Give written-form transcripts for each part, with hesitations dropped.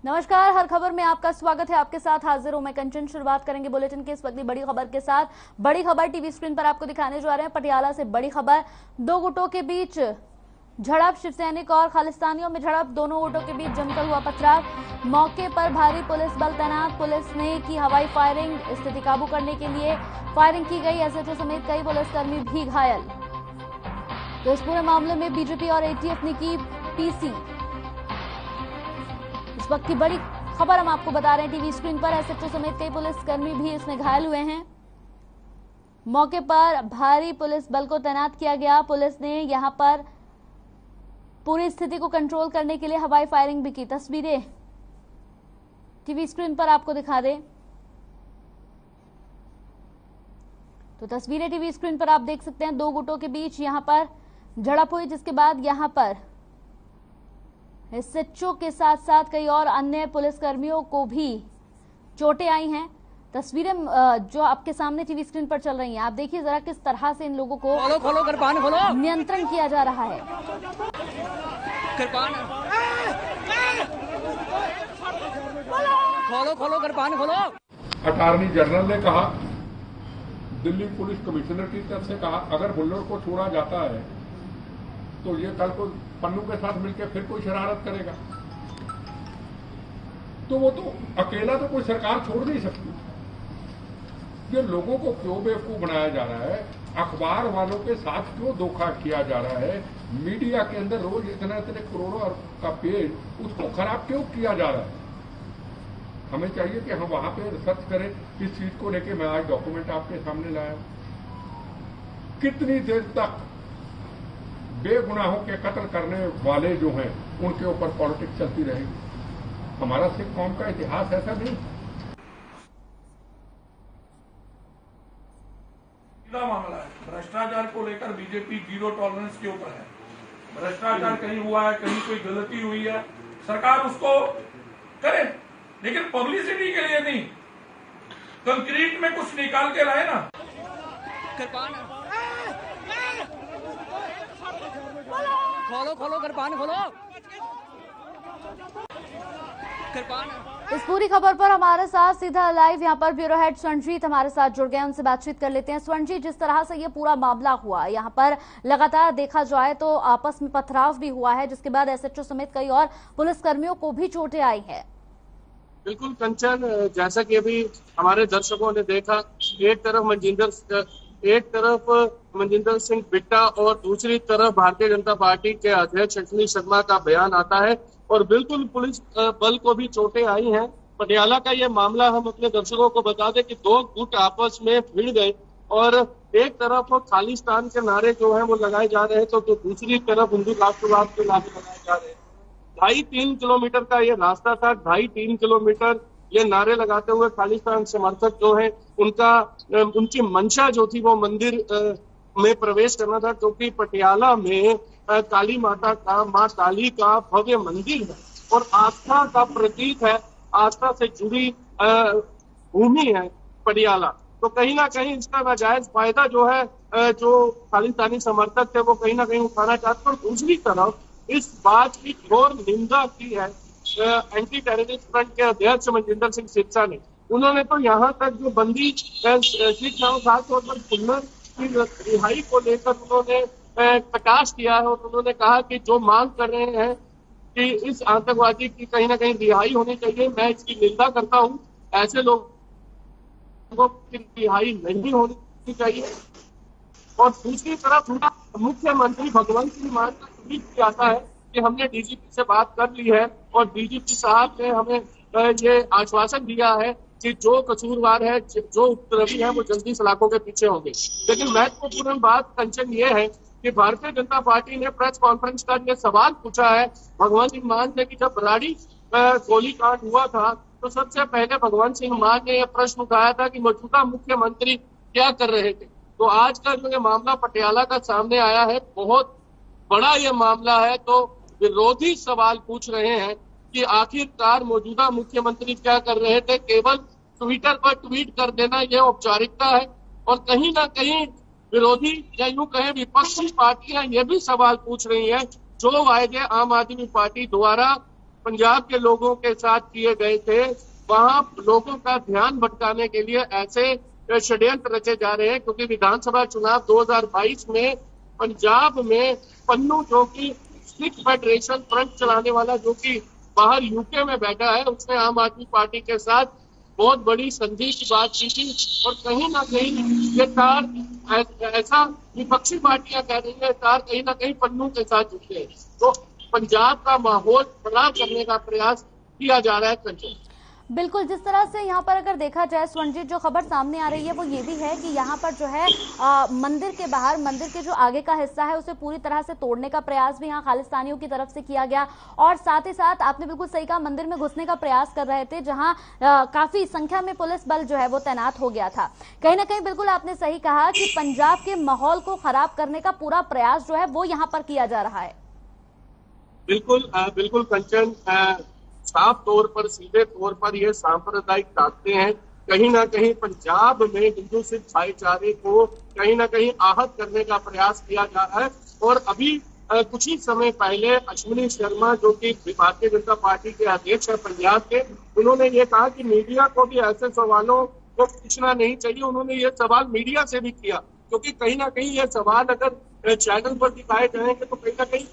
नमस्कार, हर खबर में आपका स्वागत है। आपके साथ हाजिर हूं मैं कंचन। शुरुआत करेंगे बुलेटिन के इस वक्त की बड़ी खबर के साथ। बड़ी खबर टीवी स्क्रीन पर आपको दिखाने जा रहे हैं। पटियाला से बड़ी खबर, दो गुटों के बीच झड़प, शिव सैनिक और खालिस्तानियों में झड़प, दोनों गुटों के बीच जमकर हुआ पथराव। मौके पर भारी पुलिस बल तैनात, पुलिस ने की हवाई फायरिंग, स्थिति काबू करने के लिए फायरिंग की गई। एसएचओ समेत कई पुलिसकर्मी भी घायल। तो इस पूरे मामले में बीजेपी और एटीएफ ने की पीसी। इस वक्त की बड़ी खबर हम आपको बता रहे हैं टीवी स्क्रीन पर। एसएचओ समेत कई पुलिसकर्मी भी इसमें घायल हुए हैं। मौके पर भारी पुलिस बल को तैनात किया गया। पुलिस ने यहां पर पूरी स्थिति को कंट्रोल करने के लिए हवाई फायरिंग भी की। तस्वीरें टीवी स्क्रीन पर आपको दिखा दें तो तस्वीरें टीवी स्क्रीन पर आप देख सकते हैं। दो गुटों के बीच यहां पर झड़प हुई, जिसके बाद यहां पर एसएचओ के साथ साथ कई और अन्य पुलिसकर्मियों को भी चोटें आई हैं। तस्वीरें जो आपके सामने टीवी स्क्रीन पर चल रही हैं, आप देखिए जरा किस तरह से इन लोगों को नियंत्रण किया जा रहा है। खोलो। अटॉर्नी जनरल ने कहा, दिल्ली पुलिस कमिश्नर की तरफ से कहा, अगर बुल्लर को छोड़ा जाता है तो ये कल को पन्नू के साथ मिलकर फिर कोई शरारत करेगा। तो वो तो अकेला तो कोई सरकार छोड़ नहीं सकती। ये लोगों को क्यों बेवकूफ बनाया जा रहा है, अखबार वालों के साथ क्यों धोखा किया जा रहा है, मीडिया के अंदर रोज इतने करोड़ों का पेज, उसको खराब क्यों किया जा रहा है। हमें चाहिए कि हम वहां पे रिसर्च करें। इस चीज को लेके मैं आज डॉक्यूमेंट आपके सामने लाया हूं। कितनी देर तक बेगुनाहों के कत्ल करने वाले जो हैं उनके ऊपर पॉलिटिक्स चलती रहेगी। हमारा सिख कौम का इतिहास ऐसा नहीं। मामला है, भ्रष्टाचार को लेकर बीजेपी जीरो टॉलरेंस के ऊपर है। भ्रष्टाचार कहीं हुआ है, कहीं कोई गलती हुई है, सरकार उसको करे, लेकिन पब्लिसिटी के लिए नहीं, कंक्रीट में कुछ निकाल के लाए ना। खोलो। इस पूरी खबर पर हमारे साथ सीधा लाइव यहाँ पर ब्यूरो हेड स्वर्णजीत हमारे साथ जुड़ गए, उनसे बातचीत कर लेते हैं। स्वर्णजीत, जिस तरह से ये पूरा मामला हुआ, यहाँ पर लगातार देखा जाए तो आपस में पथराव भी हुआ है, जिसके बाद एसएचओ समेत कई और पुलिसकर्मियों को भी चोटें आई है। बिल्कुल कंचन, जैसा कि अभी हमारे दर्शकों ने देखा, एक तरफ मनजिंदर सिंह बिट्टा और दूसरी तरफ भारतीय जनता पार्टी के अध्यक्ष अश्विनी शर्मा का बयान आता है और बिल्कुल पुलिस बल को भी चोटें आई हैं। पटियाला का ये मामला हम अपने दर्शकों को बता दें कि दो गुट आपस में भिड़ गए और एक तरफ खालिस्तान के नारे जो है वो लगाए जा रहे हैं, तो दूसरी तरफ हिंदू राष्ट्रवाद के नारे लगाए जा रहे हैं। 2.5-3 किलोमीटर का ये रास्ता था। 2.5-3 किलोमीटर ये नारे लगाते हुए खालिस्तान समर्थक जो है उनकी मंशा जो थी वो मंदिर में प्रवेश करना था, क्योंकि पटियाला में काली माता का, माँ काली का भव्य मंदिर है और आस्था का प्रतीक है, आस्था से जुड़ी भूमि है पटियाला। तो कहीं ना कहीं इसका नाजायज फायदा जो है जो खालिस्तानी समर्थक थे वो कहीं ना कहीं उठाना चाहते। और दूसरी तरफ इस बात की घोर निंदा की है एंटी टेररिस्ट फ्रंट के अध्यक्ष मनजिंदर सिंह सिरसा ने। उन्होंने तो यहाँ तक जो बंदी सिख खासतौर पर बुल्लर की रिहाई को लेकर उन्होंने प्रकाश किया है और उन्होंने कहा कि जो मांग कर रहे हैं कि इस आतंकवादी की कहीं ना कहीं रिहाई होनी चाहिए, मैं इसकी निंदा करता हूँ। ऐसे लोगों की रिहाई नहीं होनी चाहिए। और दूसरी तरफ मुख्यमंत्री भगवंत सिंह मान का ट्वीट भी आता है कि हमने डीजीपी से बात कर ली है और डीजीपी साहब ने हमें ये आश्वासन दिया है कि जो कसूरवार है, जो उपद्रवी है, वो जल्दी सलाखों के पीछे होंगे। लेकिन महत्वपूर्ण बात कंचन ये है कि भारतीय जनता पार्टी ने प्रेस कॉन्फ्रेंस कर ये सवाल पूछा है भगवंत सिंह मान से कि जब बराड़ी गोलीकांड हुआ था तो सबसे पहले भगवंत सिंह मान ने यह प्रश्न उठाया था कि मौजूदा मुख्यमंत्री क्या कर रहे थे। तो आज का जो ये मामला पटियाला का सामने आया है, बहुत बड़ा ये मामला है, तो विरोधी सवाल पूछ रहे हैं कि आखिरकार मौजूदा मुख्यमंत्री क्या कर रहे थे। केवल ट्विटर पर ट्वीट कर देना यह औपचारिकता है और कहीं ना कहीं विरोधी या यूं कहें विपक्षी पार्टियां ये भी सवाल पूछ रही हैं, जो वायदे आम आदमी पार्टी द्वारा पंजाब के लोगों के साथ किए गए थे, वहां लोगों का ध्यान भटकाने के लिए ऐसे षड्यंत्र रचे जा रहे हैं। क्योंकि विधानसभा चुनाव 2022 में पंजाब में पन्नू, जो कि सिख फेडरेशन फ्रंट चलाने वाला, जो कि बाहर यूके में बैठा है, उसने आम आदमी पार्टी के साथ बहुत बड़ी संधि की बात की थी। और कहीं ना कहीं ये तार ऐसा विपक्षी पार्टियां कह रही है, तार कहीं ना कहीं पन्नू के साथ जुड़े हैं। तो पंजाब का माहौल खराब करने का प्रयास किया जा रहा है। कंचन, बिल्कुल, जिस तरह से यहाँ पर अगर देखा जाए स्वर्णजीत, जो खबर सामने आ रही है वो ये भी है कि यहाँ पर जो है मंदिर के बाहर, मंदिर के जो आगे का हिस्सा है उसे पूरी तरह से तोड़ने का प्रयास भी यहाँ खालिस्तानियों की तरफ से किया गया। और साथ ही साथ आपने बिल्कुल सही कहा, मंदिर में घुसने का प्रयास कर रहे थे, जहाँ काफी संख्या में पुलिस बल जो है वो तैनात हो गया था। कहीं ना कहीं बिल्कुल आपने सही कहा कि पंजाब के माहौल को खराब करने का पूरा प्रयास जो है वो यहाँ पर किया जा रहा है। बिल्कुल कंचन, साफ तौर पर, सीधे तौर पर ये सांप्रदायिक ताकतें हैं। कहीं ना कहीं पंजाब में हिंदू सिख भाईचारे को कहीं ना कहीं आहत करने का प्रयास किया जा रहा है। और अभी कुछ ही समय पहले अश्विनी शर्मा, जो कि भारतीय जनता पार्टी के अध्यक्ष है पंजाब के, उन्होंने ये कहा कि मीडिया को भी ऐसे सवालों को पूछना नहीं चाहिए। उन्होंने ये सवाल मीडिया से भी किया, क्योंकि कहीं ना कहीं ये सवाल अगर चैनल पर दिखाए जाएंगे तो कहीं ना कहीं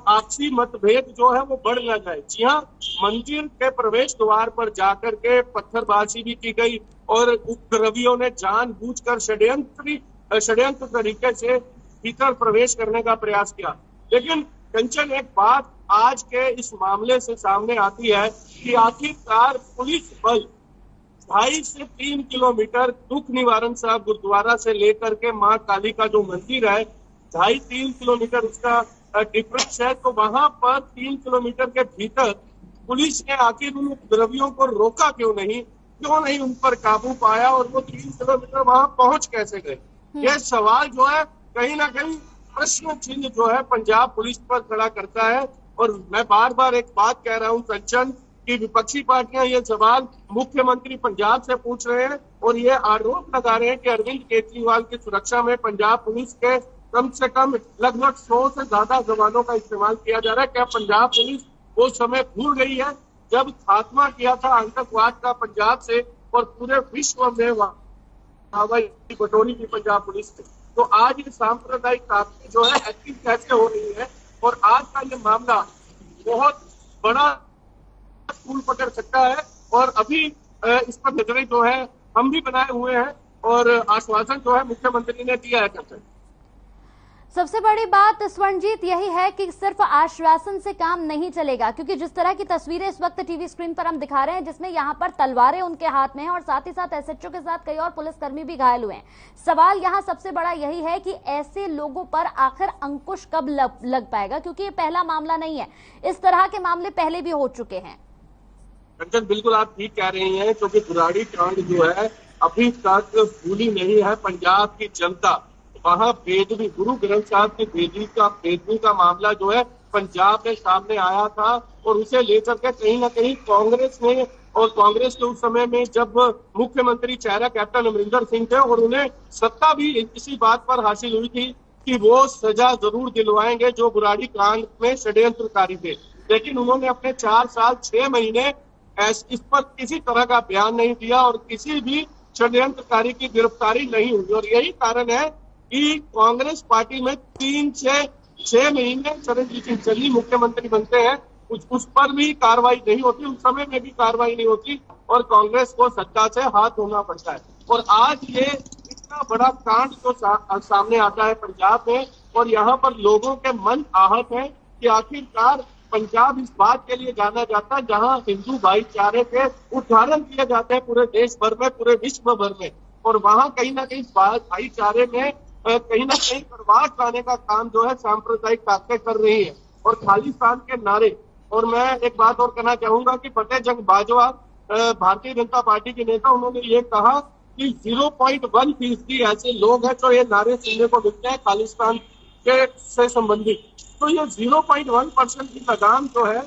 आपसी मतभेद जो है वो बढ़ ना जाए। जी हाँ, मंदिर के प्रवेश द्वार पर जाकर के पत्थरबाजी भी की गई और उपद्रवियों ने जानबूझकर षड्यंत्र तरीके से भीतर प्रवेश करने का प्रयास किया। लेकिन कंचन, एक बात आज के इस मामले से सामने आती है कि आखिरकार पुलिस बल 2.5 से 3 किलोमीटर दुख निवारण साहब गुरुद्वारा से लेकर के मां काली का जो मंदिर है, 2.5-3 किलोमीटर उसका डिफरेंस है। तो वहां पर 3 किलोमीटर के भीतर पुलिस ने आखिर उन उपद्रवियों को रोका क्यों नहीं उन पर काबू पाया, और वो 3 किलोमीटर वहां पहुंच कैसे गए? ये सवाल जो है कहीं ना कहीं प्रश्न चिन्ह जो है पंजाब पुलिस पर खड़ा करता है। और मैं बार बार एक बात कह रहा हूं कंचन, कि विपक्षी पार्टियां ये सवाल मुख्यमंत्री पंजाब से पूछ रहे हैं और ये आरोप लगा रहे हैं कि अरविंद केजरीवाल की सुरक्षा में पंजाब पुलिस के कम से कम लगभग 100 से ज्यादा जवानों का इस्तेमाल किया जा रहा है। क्या पंजाब पुलिस वो समय भूल गई है जब खात्मा किया था आतंकवाद का पंजाब से और पूरे विश्व में हवाई बटोरी की पंजाब पुलिस से? तो आज ये सांप्रदायिक ताकतें जो है एक्टिव कैसे हो रही है, और आज का ये मामला बहुत बड़ा स्कूल पकड़ सकता है। और अभी इस पर नजरें जो है हम भी बनाए हुए हैं और आश्वासन जो है मुख्यमंत्री ने दिया है। करते सबसे बड़ी बात स्वर्णजीत यही है कि सिर्फ आश्वासन से काम नहीं चलेगा, क्योंकि जिस तरह की तस्वीरें इस वक्त टीवी स्क्रीन पर हम दिखा रहे हैं, जिसमें यहाँ पर तलवारें उनके हाथ में हैं और साथ ही साथ एसएचओ के साथ कई और पुलिसकर्मी भी घायल हुए हैं। सवाल यहाँ सबसे बड़ा यही है कि ऐसे लोगों पर आखिर अंकुश कब लग पाएगा, क्योंकि ये पहला मामला नहीं है, इस तरह के मामले पहले भी हो चुके हैं। कंचन, बिल्कुल आप ठीक कह रही हैं, क्योंकि बुराड़ी कांड जो है अभी तक भूली नहीं है पंजाब की जनता। वहां बेदबी, गुरु ग्रंथ साहब की बेदबी का मामला जो है पंजाब में सामने आया था, और उसे लेकर के कहीं ना कहीं कांग्रेस ने, और कांग्रेस के उस समय में जब मुख्यमंत्री चेहरा कैप्टन अमरिंदर सिंह थे और उन्हें सत्ता भी इसी बात पर हासिल हुई थी कि वो सजा जरूर दिलवाएंगे जो बुराड़ी कांड में षड्यंत्रकारी थे। लेकिन उन्होंने अपने 4 साल 6 महीने इस पर किसी तरह का बयान नहीं दिया और किसी भी षड्यंत्रकारी की गिरफ्तारी नहीं हुई। और यही कारण है कि कांग्रेस पार्टी में 3 से 6 महीने चरणजीत सिंह चन्नी मुख्यमंत्री बनते हैं, उस पर भी कार्रवाई नहीं होती, उस समय में भी कार्रवाई नहीं होती और कांग्रेस को सत्ता से हाथ धोना पड़ता है। और आज ये इतना बड़ा कांड जो सामने आता है पंजाब में, और यहाँ पर लोगों के मन आहत है कि आखिरकार पंजाब इस बात के लिए जाना जाता है जहां हिंदू भाईचारे के उदाहरण दिए जाते हैं पूरे देश भर में, पूरे विश्व भर में, और वहां कहीं ना कहीं भाईचारे में कहीं ना कहीं करवाट लाने का काम जो है सांप्रदायिक ताकतें कर रही है। और खालिस्तान के नारे, और मैं एक बात और कहना चाहूंगा कि फतेह जंग बाजवा भारतीय जनता पार्टी के नेता, उन्होंने ये कहा कि 0.1% ऐसे लोग हैं जो ये नारे सुनने को मिलते हैं खालिस्तान के से संबंधित। तो ये 0.1% की लगाम जो है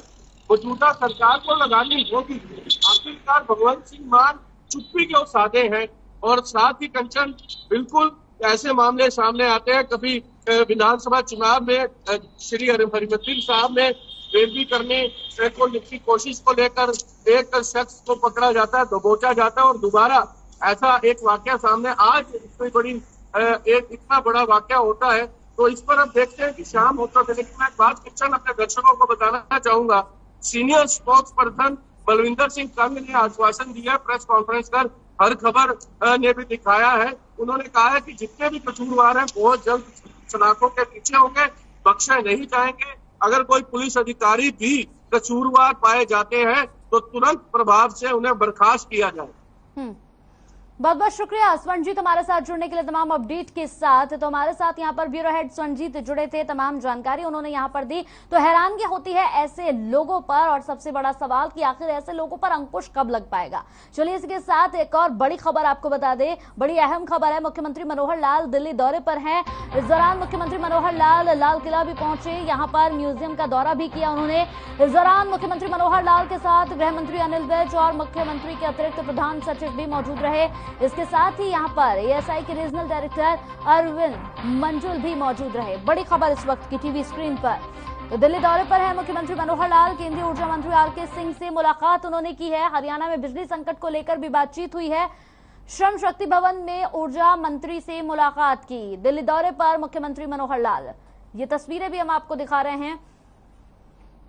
मौजूदा सरकार को लगानी होगी। आखिरकार भगवंत सिंह मान चुप्पी के साधे हैं। और साथ ही कंचन, बिल्कुल ऐसे मामले सामने आते हैं, कभी विधानसभा चुनाव में श्री हरिमंदिर साहब में बेदबी करने की कोशिश को लेकर एक शख्स को पकड़ा जाता है, दबोचा जाता है और दोबारा ऐसा एक वाकया सामने आज इतनी बड़ी एक इतना बड़ा वाकया होता है। तो इस पर अब देखते हैं कि शाम होता है। लेकिन मैं एक बात किचन अपने दर्शकों को बताना चाहूंगा, senior spokesperson Balwinder Singh Kang ने आश्वासन दिया, प्रेस कॉन्फ्रेंस कर हर खबर ने भी दिखाया है। उन्होंने कहा है कि जितने भी कसूरवार हैं बहुत जल्द सलाखों के पीछे होंगे, बख्शे नहीं जाएंगे। अगर कोई पुलिस अधिकारी भी कसूरवार पाए जाते हैं तो तुरंत प्रभाव से उन्हें बर्खास्त किया जाए। बहुत बहुत शुक्रिया स्वर्णजीत हमारे साथ जुड़ने के लिए तमाम अपडेट के साथ। तो हमारे साथ यहाँ पर ब्यूरो हेड स्वर्णजीत जुड़े थे, तमाम जानकारी उन्होंने यहाँ पर दी। तो हैरानगी होती है ऐसे लोगों पर, और सबसे बड़ा सवाल कि आखिर ऐसे लोगों पर अंकुश कब लग पाएगा। चलिए इसके साथ एक और बड़ी खबर आपको बता दें, बड़ी अहम खबर है। मुख्यमंत्री मनोहर लाल दिल्ली दौरे पर हैं। इस दौरान मुख्यमंत्री मनोहर लाल लाल किला भी पहुंचे, यहाँ पर म्यूजियम का दौरा भी किया उन्होंने। इस दौरान मुख्यमंत्री मनोहर लाल के साथ गृह मंत्री अनिल विज और मुख्यमंत्री के अतिरिक्त प्रधान सचिव भी मौजूद रहे। इसके साथ ही यहां पर एएसआई के रीजनल डायरेक्टर अरविंद मंजुल भी मौजूद रहे। बड़ी खबर इस वक्त की टीवी स्क्रीन पर। तो दिल्ली दौरे पर है मुख्यमंत्री मनोहर लाल। केंद्रीय ऊर्जा मंत्री आरके सिंह से मुलाकात उन्होंने की है। हरियाणा में बिजली संकट को लेकर भी बातचीत हुई है। श्रम शक्ति भवन में ऊर्जा मंत्री से मुलाकात की। दिल्ली दौरे पर मुख्यमंत्री मनोहर लाल, ये तस्वीरें भी हम आपको दिखा रहे हैं।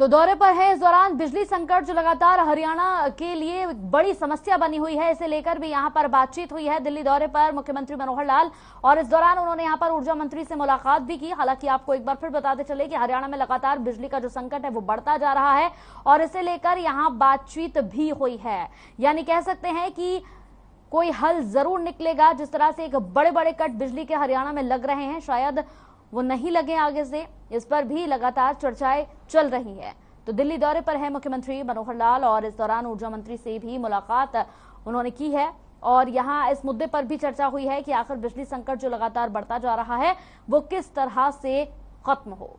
तो दौरे पर है। इस दौरान बिजली संकट जो लगातार हरियाणा के लिए बड़ी समस्या बनी हुई है, इसे लेकर भी यहां पर बातचीत हुई है दिल्ली दौरे पर मुख्यमंत्री मनोहर लाल। और इस दौरान उन्होंने यहां पर ऊर्जा मंत्री से मुलाकात भी की। हालांकि आपको एक बार फिर बताते चले कि हरियाणा में लगातार बिजली का जो संकट है वो बढ़ता जा रहा है और इसे लेकर यहां बातचीत भी हुई है। यानी कह सकते हैं कि कोई हल जरूर निकलेगा। जिस तरह से एक बड़े बड़े कट बिजली के हरियाणा में लग रहे हैं, शायद वो नहीं लगे आगे से, इस पर भी लगातार चर्चाएं चल रही है। तो दिल्ली दौरे पर है मुख्यमंत्री मनोहर लाल और इस दौरान ऊर्जा मंत्री से भी मुलाकात उन्होंने की है। और यहां इस मुद्दे पर भी चर्चा हुई है कि आखिर बिजली संकट जो लगातार बढ़ता जा रहा है वो किस तरह से खत्म हो।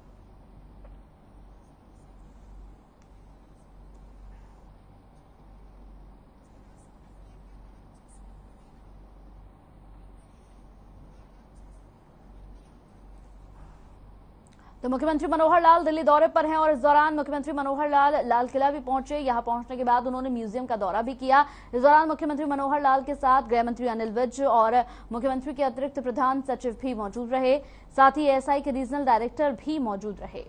तो मुख्यमंत्री मनोहर लाल दिल्ली दौरे पर हैं और इस दौरान मुख्यमंत्री मनोहर लाल लाल किला भी पहुंचे। यहां पहुंचने के बाद उन्होंने म्यूजियम का दौरा भी किया। इस दौरान मुख्यमंत्री मनोहर लाल के साथ गृह मंत्री अनिल विज और मुख्यमंत्री के अतिरिक्त प्रधान सचिव भी मौजूद रहे। साथ ही एएसआई के रीजनल डायरेक्टर भी मौजूद रहे।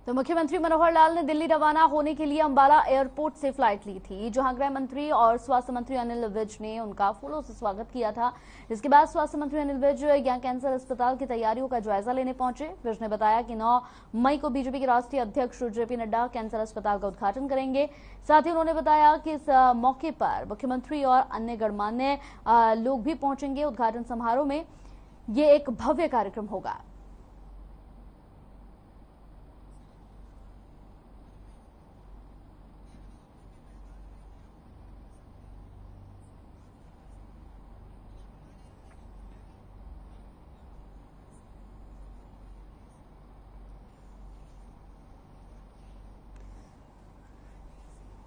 तो मुख्यमंत्री मनोहर लाल ने दिल्ली रवाना होने के लिए अंबाला एयरपोर्ट से फ्लाइट ली थी, जहां गृह मंत्री और स्वास्थ्य मंत्री अनिल विज ने उनका फूलों से स्वागत किया था। इसके बाद स्वास्थ्य मंत्री अनिल विज यहां कैंसर अस्पताल की तैयारियों का जायजा लेने पहुंचे। विज ने बताया कि 9 मई को बीजेपी के राष्ट्रीय अध्यक्ष जेपी नड्डा कैंसर अस्पताल का उद्घाटन करेंगे। साथ ही उन्होंने बताया कि इस मौके पर मुख्यमंत्री और अन्य गणमान्य लोग भी पहुंचेंगे उद्घाटन समारोह में। ये एक भव्य कार्यक्रम होगा।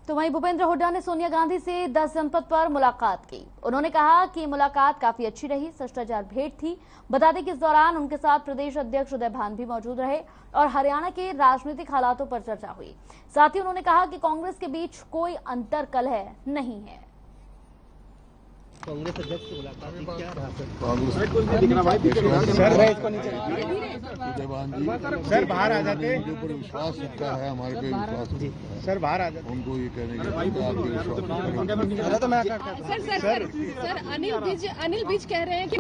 तो वहीं भूपेंद्र हुड्डा ने सोनिया गांधी से 10 जनपद पर मुलाकात की। उन्होंने कहा कि मुलाकात काफी अच्छी रही, शिष्टाचार भेंट थी। बता दें कि इस दौरान उनके साथ प्रदेश अध्यक्ष उदय भान भी मौजूद रहे और हरियाणा के राजनीतिक हालातों पर चर्चा हुई। साथ ही उन्होंने कहा कि कांग्रेस के बीच कोई अंतरकलह नहीं है। कांग्रेस अध्यक्ष से मुलाकात की, क्या रहा सर बाहर आ जाते, ऊपर विश्वास रखता है, हमारे पे विश्वास सर बाहर आ जाते, उनको ये कहने के सर अनिल विज कह रहे हैं कि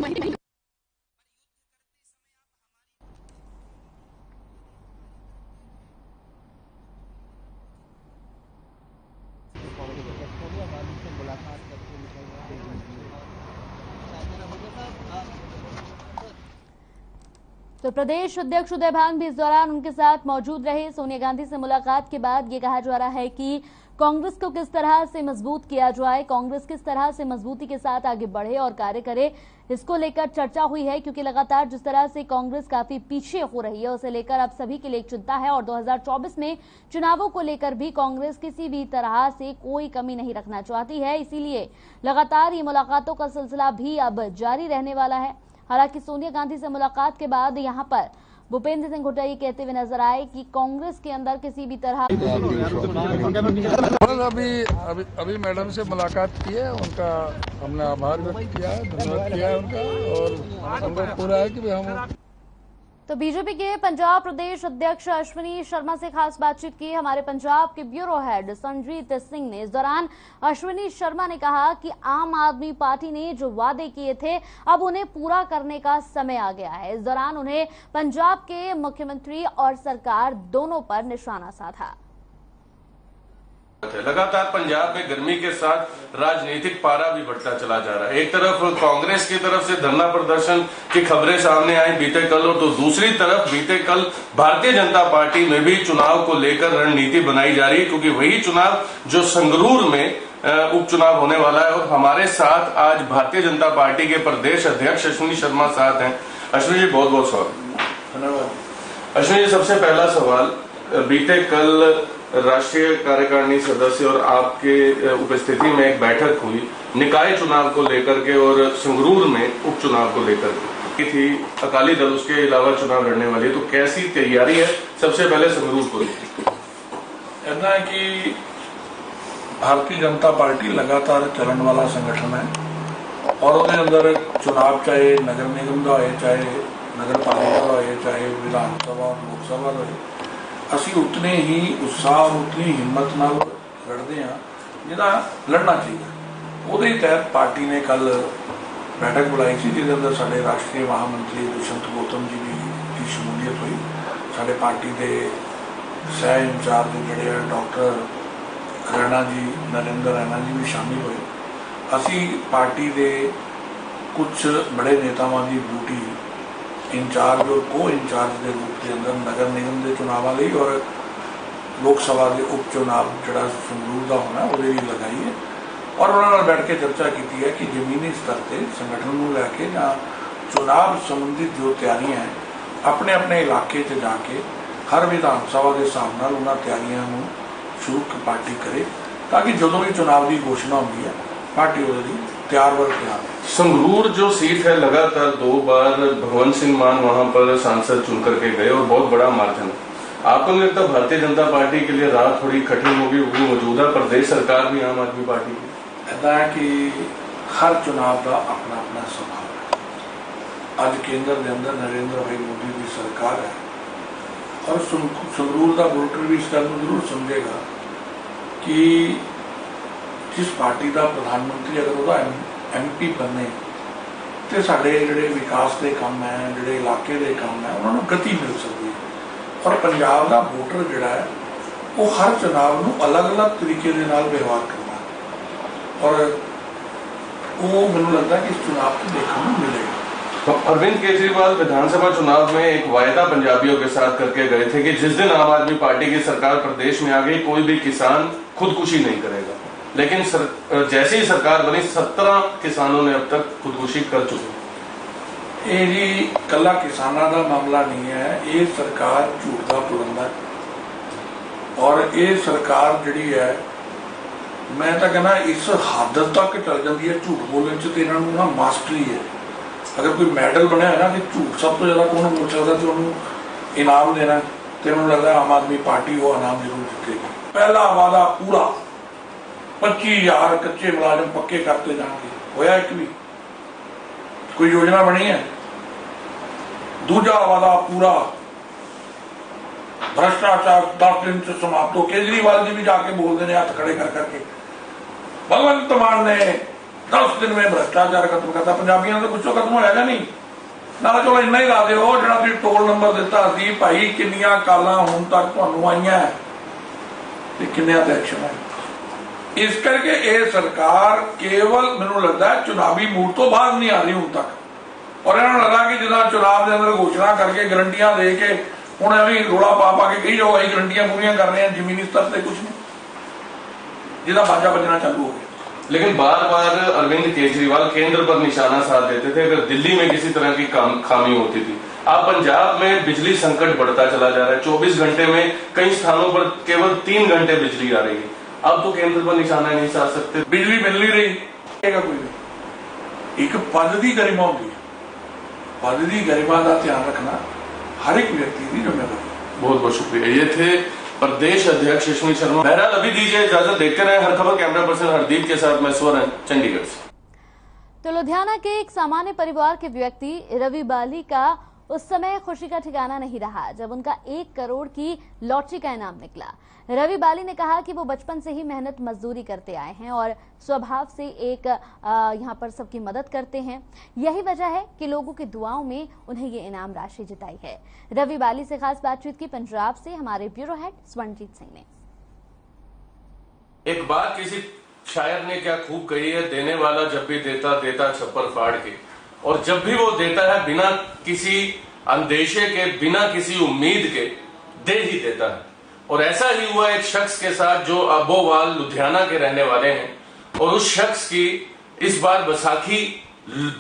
तो प्रदेश अध्यक्ष उदय भान भी इस दौरान उनके साथ मौजूद रहे। सोनिया गांधी से मुलाकात के बाद ये कहा जा रहा है कि कांग्रेस को किस तरह से मजबूत किया जाए, कांग्रेस किस तरह से मजबूती के साथ आगे बढ़े और कार्य करे, इसको लेकर चर्चा हुई है। क्योंकि लगातार जिस तरह से कांग्रेस काफी पीछे हो रही है, उसे लेकर अब सभी के लिए एक चिंता है। और 2024 में चुनावों को लेकर भी कांग्रेस किसी भी तरह से कोई कमी नहीं रखना चाहती है। इसीलिए लगातार ये मुलाकातों का सिलसिला भी अब जारी रहने वाला है। हालांकि सोनिया गांधी से मुलाकात के बाद यहां पर भूपेंद्र सिंह हुड्डा ये कहते हुए नजर आए कि कांग्रेस के अंदर किसी भी तरह अभी मैडम से मुलाकात की है, उनका हमने आभार व्यक्त किया है, धन्यवाद किया है उनका, और संकल्प पूरा है कि हम। तो बीजेपी के पंजाब प्रदेश अध्यक्ष अश्विनी शर्मा से खास बातचीत की हमारे पंजाब के ब्यूरो हेड संजीत सिंह ने। इस दौरान अश्विनी शर्मा ने कहा कि आम आदमी पार्टी ने जो वादे किए थे अब उन्हें पूरा करने का समय आ गया है। इस दौरान उन्हें पंजाब के मुख्यमंत्री और सरकार दोनों पर निशाना साधा। लगातार पंजाब में गर्मी के साथ राजनीतिक पारा भी बढ़ता चला जा रहा है। एक तरफ कांग्रेस की तरफ से धरना प्रदर्शन की खबरें सामने आई बीते कल, और तो दूसरी तरफ बीते कल भारतीय जनता पार्टी में भी चुनाव को लेकर रणनीति बनाई जा रही है, क्योंकि वही चुनाव जो संगरूर में उपचुनाव होने वाला है। और हमारे साथ आज भारतीय जनता पार्टी के प्रदेश अध्यक्ष अश्विनी शर्मा साथ हैं। अश्विनी जी बहुत बहुत स्वागत। धन्यवाद। अश्विनी जी, सबसे पहला सवाल, बीते कल राष्ट्रीय कार्यकारिणी सदस्य और आपके उपस्थिति में एक बैठक हुई निकाय चुनाव को लेकर के और संगरूर में उपचुनाव को लेकर के थी। अकाली दल उसके अलावा चुनाव लड़ने वाली है, तो कैसी तैयारी है सबसे पहले संगरूर को लेकर? ऐसा है कि भारतीय जनता पार्टी लगातार चलन वाला संगठन है, और उसके अंदर चुनाव चाहे नगर निगम का हो, चाहे नगर पालिका का हो, चाहे विधानसभा और लोकसभा का हो, ਅਸੀਂ उतने ही उत्साह और उतनी हिम्मत नाल लड़ते हैं जिदा लड़ना चाहिए। ਉਹਦੇ तहत पार्टी ने कल बैठक बुलाई सी, जिसके अंदर साडे राष्ट्रीय महामंत्री दुष्यंत गौतम जी की शमूलियत हुई। साडे पार्टी के सह इंचार्ज जिहड़े डॉक्टर रैना जी, नरेंद्र रैना जी भी शामिल हुए। असी पार्टी के कुछ बड़े नेतावां की ड्यूटी इंचार्ज और को इंचार्ज के रूप के अंदर नगर निगम के चुनावों लिए और लोकसभा के उपचुनाव जो संगरूर का होना वो लगाई है, और उन्होंने बैठ के चर्चा की है कि जमीनी स्तर से संगठन को लैके या चुनाव संबंधित जो तैयारियां हैं अपने अपने इलाके च जाके हर विधानसभा के हिसाब नाल उन्होंने तैयारियां शुरू पार्टी करे, ताकि जो भी चुनाव की घोषणा होती है पार्टी उसकी तैयार वर तैयार। संगरूर जो सीट है, लगातार 2 बार भगवंत सिंह मान वहां पर सांसद चुन करके गए और बहुत बड़ा मार्जिन है। आपको नहीं लगता भारतीय जनता पार्टी के लिए राह थोड़ी कठिन होगी? वो मौजूदा प्रदेश सरकार भी आम आदमी पार्टी की ऐसा है कि हर चुनाव का अपना अपना स्वभाव है। आज केंद्र के अंदर नरेंद्र भाई मोदी की सरकार है, और संगरूर का वोटर भी इस गल को जरूर समझेगा कि जिस पार्टी का प्रधानमंत्री अगर वह MP बने तो साढ़े जोड़े विकास के काम है, जोड़े इलाके के काम है, उन्होंने गति मिल सकती है। और पंजाब का वोटर जोड़ा है वो हर चुनाव में अलग अलग तरीके के नाल व्यवहार करना है, और वो मैंने लगता है कि इस चुनाव को देखने को मिलेगा। तो अरविंद केजरीवाल विधानसभा चुनाव में एक वायदा पंजाबियों के साथ करके गए थे कि जिस दिन आम आदमी पार्टी की सरकार प्रदेश में आ गई कोई भी किसान खुदकुशी नहीं करेगा, लेकिन जैसे ही सरकार बनी 17 किसानों ने अब तक खुदकुशी कर चुके। ये जी कला किसानों का मामला नहीं है, ये सरकार झूठ का पुलंदा है, और ये सरकार जी है मैं तो कहना इस हद तक चल जाती है झूठ बोलने च, इन्होंने ना मास्टरी है। अगर कोई मैडल बनया है ना कि झूठ सब तो ज्यादा कौन बोल सकता, तो उन्होंने इनाम देना, तो मैंने लगता है आम आदमी पार्टी वो इनाम जरूर जीतेगी। पहला वादा पूरा 25,000 कच्चे मुलाजम पक्के करते जाएंगे, होया एक भी कोई योजना बनी है? दूजा वादा पूरा भ्रष्टाचार 10 दिन से समाप्त हो। केजरीवाल जी भी जाके बोलते हैं हाथ खड़े कर करके, भगवंत मान ने 10 दिन में भ्रष्टाचार खत्म करता। पंजाबियों से कुछ खत्म होएगा नहीं ना, चलो इन्ना ही ला दो जो टोल नंबर दिता सी भाई किन्नियां कालां हुण तक तुहानूं आईयां ते किन्ने दा एक्शन है। इस करके ये सरकार केवल मैनूं लगता है चुनावी मूड तो बाहर नहीं आ रही हूं तक, और इन्होंने लगा कि जिला चुनाव के अंदर घोषणा करके गारंटियां दे के हूं अभी रोला पा के कही जाओ अं गारंटियां पूरी कर रहे हैं, जमीनी स्तर से कुछ नहीं, जिसका बाजा बजना चालू हो गया। लेकिन बार बार अरविंद केजरीवाल केंद्र पर निशाना साध देते थे अगर दिल्ली में किसी तरह की खामी होती थी। अब पंजाब में बिजली संकट बढ़ता चला जा रहा है, 24 घंटे में कई स्थानों पर केवल 3 घंटे बिजली आ रही है। अब तो केंद्र पर निशाना नहीं साध सकते, बिजली मिल नहीं रही, कोई नहीं। एक पद की गरिमा होती है, पद की गरिमा का ध्यान रखना हर एक व्यक्ति की जिम्मेदारी। बहुत बहुत शुक्रिया। ये थे प्रदेश अध्यक्ष अश्विनी शर्मा। बहरहाल अभी दीजिए इजाजत, देखते रहे हर खबर। कैमरा पर्सन हरदीप के साथ मैं स्वर्ण, चंडीगढ़ से। तो लुधियाना के एक सामान्य परिवार के व्यक्ति रवि बाली का उस समय खुशी का ठिकाना नहीं रहा जब उनका 1 करोड़ की लॉटरी का इनाम निकला। रवि बाली ने कहा कि वो बचपन से ही मेहनत मजदूरी करते आए हैं और स्वभाव से एक यहाँ पर सबकी मदद करते हैं। यही वजह है कि लोगों की दुआओं में उन्हें ये इनाम राशि जिताई है। रवि बाली से खास बातचीत की पंजाब से हमारे ब्यूरो हेड स्वर्णजीत सिंह ने। एक बात किसी शायर ने क्या खूब कही है, देने वाला जब भी देता देता छप्पर फाड़ के, और जब भी वो देता है बिना किसी अंदेशे के, बिना किसी उम्मीद के दे ही देता है। और ऐसा ही हुआ एक शख्स के साथ जो अबोवाल लुधियाना के रहने वाले हैं, और उस शख्स की इस बार बैसाखी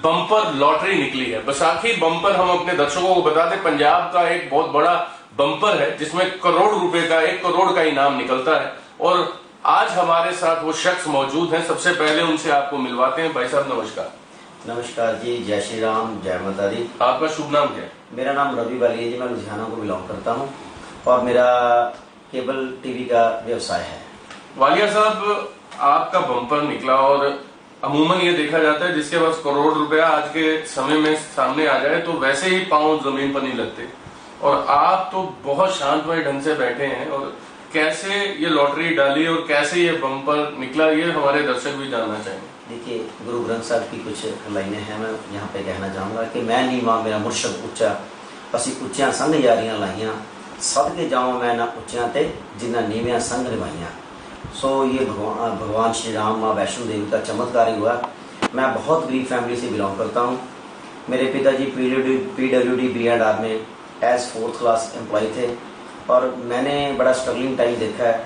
बम्पर लॉटरी निकली है। बैसाखी बम्पर हम अपने दर्शकों को बता दें, पंजाब का एक बहुत बड़ा बम्पर है जिसमें करोड़ रुपए का 1 करोड़ का इनाम निकलता है। और आज हमारे साथ वो शख्स मौजूद हैं। सबसे पहले उनसे आपको मिलवाते हैं। भाई साहब नमस्कार। नमस्कार जी, जय श्री राम, जय माता दी। आपका शुभ नाम क्या है? मेरा नाम रवि बाली है जी, मैं लुधियाना को बिलोंग करता हूँ और मेरा केबल टीवी का व्यवसाय है। वालिया साहब, आपका बम्पर निकला और अमूमन ये देखा जाता है जिसके पास करोड़ रुपया आज के समय में सामने आ जाए तो वैसे ही पांव जमीन पर नहीं लगते, और आप तो बहुत शांतमय ढंग से बैठे हैं। और कैसे ये लॉटरी डाली और कैसे ये बम्पर निकला, ये हमारे दर्शक भी जानना चाहेंगे। देखिए, गुरु ग्रंथ साहब की कुछ लाइनें हैं, मैं यहाँ पे कहना चाहूँगा कि मैं नीवा मेरा मुर्शद उच्चा, असी उच्चियां संग यारियां लाइयां, सदके जावां मैं ना उच्चियां ते जिन्ना नीवियां संग निभाइयां। सो ये भगवान श्री राम माँ वैष्णो देवी का चमत्कार ही हुआ। मैं बहुत गरीब फैमिली से बिलोंग करता हूँ। मेरे पिताजी PWD B.Ed में एज 4th क्लास एम्प्लॉय थे और मैंने बड़ा स्ट्रगलिंग टाइम देखा है।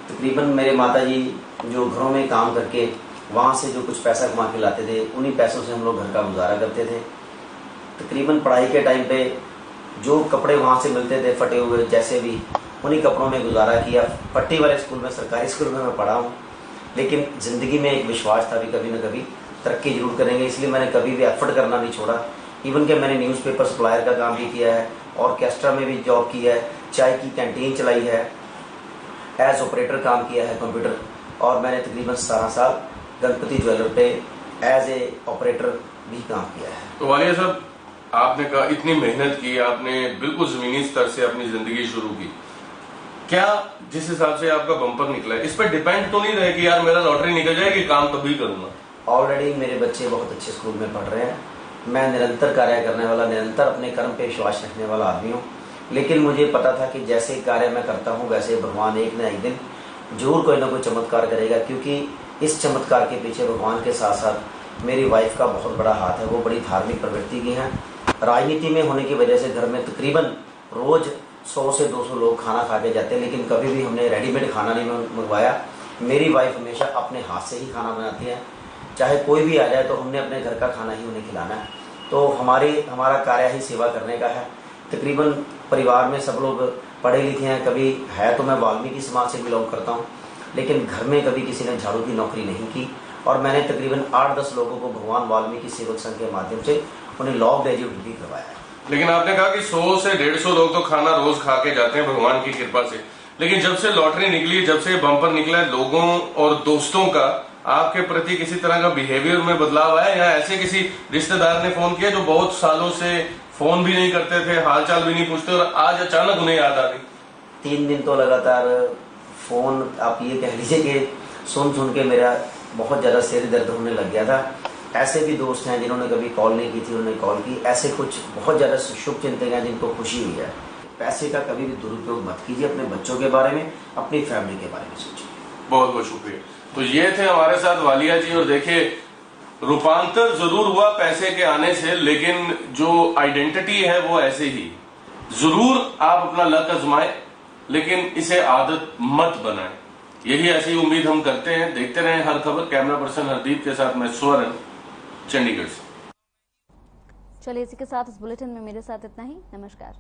तकरीबन मेरे माताजी जो घरों में काम करके वहाँ से जो कुछ पैसा कमा के लाते थे, उन्हीं पैसों से हम लोग घर का गुजारा करते थे। तकरीबन पढ़ाई के टाइम पे जो कपड़े वहाँ से मिलते थे फटे हुए जैसे भी, उन्हीं कपड़ों में गुजारा किया। पट्टी वाले स्कूल में, सरकारी स्कूल में मैं पढ़ा हूँ, लेकिन ज़िंदगी में एक विश्वास था भी कभी न कभी तरक्की जरूर करेंगे, इसलिए मैंने कभी भी एफर्ट करना नहीं छोड़ा। इवन कि मैंने न्यूज़पेपर सप्लायर का काम भी किया है, ऑर्केस्ट्रा में भी जॉब की है, चाय की कैंटीन चलाई है, एज ऑपरेटर काम किया है कंप्यूटर, और मैंने तकरीबन 17 साल गणपति ज्वेलर पे एज ए ऑपरेटर भी काम किया है। तो वालिया साहब, आपने कहा इतनी मेहनत की, आपने बिल्कुल जमीनी स्तर से अपनी जिंदगी शुरू की, क्या जिस हिसाब से आपका बम्पर निकला है इस पर डिपेंड तो नहीं रहे कि यार मेरा लॉटरी निकल जाए कि काम तभी करूंगा? ऑलरेडी मेरे बच्चे बहुत अच्छे स्कूल में पढ़ रहे हैं। मैं निरंतर कार्य करने वाला, निरंतर अपने कर्म पे विश्वास रखने वाला आदमी हूँ, लेकिन मुझे पता था कि जैसे कार्य मैं करता हूँ वैसे भगवान एक न एक दिन जरूर कोई ना कोई चमत्कार करेगा, क्योंकि इस चमत्कार के पीछे भगवान के साथ साथ मेरी वाइफ का बहुत बड़ा हाथ है। वो बड़ी धार्मिक प्रवृत्ति की हैं। राजनीति में होने की वजह से घर में तकरीबन रोज 100 से 200 लोग खाना खा के जाते हैं, लेकिन कभी भी हमने रेडीमेड खाना नहीं मंगवाया। मेरी वाइफ हमेशा अपने हाथ से ही खाना बनाती है, चाहे कोई भी आ जाए तो हमने अपने घर का खाना ही उन्हें खिलाना है। तो हमारा कार्य ही सेवा करने का है। तकरीबन परिवार में सब लोग पढ़े लिखे हैं। कभी है तो मैं वाल्मीकि समाज से बिलोंग करता हूँ, लेकिन घर में कभी किसी ने झाड़ू की नौकरी नहीं की, और मैंने तकरीबन 8-10 लोगों को भगवान वाल्मीकि सेवक संघ के माध्यम से उन्हें लॉ ग्रेजुएट भी करवाया है। लेकिन आपने कहा कि 100 से 150 लोग तो खाना रोज खा के जाते हैं भगवान की कृपा से, लेकिन जब से लॉटरी निकली, जब से बम्पर निकला है, लोगों और दोस्तों का आपके प्रति किसी तरह का बिहेवियर में बदलाव आया, या ऐसे किसी रिश्तेदार ने फोन किया जो बहुत सालों से फोन भी नहीं करते थे, हालचाल भी नहीं पूछते, और आज अचानक उन्हें याद आ गई? 3 दिन तो लगातार फोन, आप ये कह लीजिए कि सुन के मेरा बहुत ज्यादा सिर दर्द होने लग गया था। ऐसे भी दोस्त हैं जिन्होंने कभी कॉल नहीं की थी, उन्होंने कॉल की। ऐसे कुछ बहुत ज्यादा शुभचिंतक हैं जिनको खुशी हुई है। पैसे का कभी भी दुरुपयोग मत कीजिए, अपने बच्चों के बारे में, अपनी फैमिली के बारे में सोचिए। बहुत बहुत शुक्रिया। तो ये थे हमारे साथ वालिया जी, और देखिए रूपांतर जरूर हुआ पैसे के आने से, लेकिन जो आइडेंटिटी है वो ऐसे ही। जरूर आप अपना लक आजमाएं, लेकिन इसे आदत मत बनाएं। यही ऐसी उम्मीद हम करते हैं। देखते रहें हर खबर। कैमरा पर्सन हरदीप के साथ मैं स्वर्ण, चंडीगढ़ से। चलिए इसी के साथ इस बुलेटिन में मेरे साथ इतना ही। नमस्कार।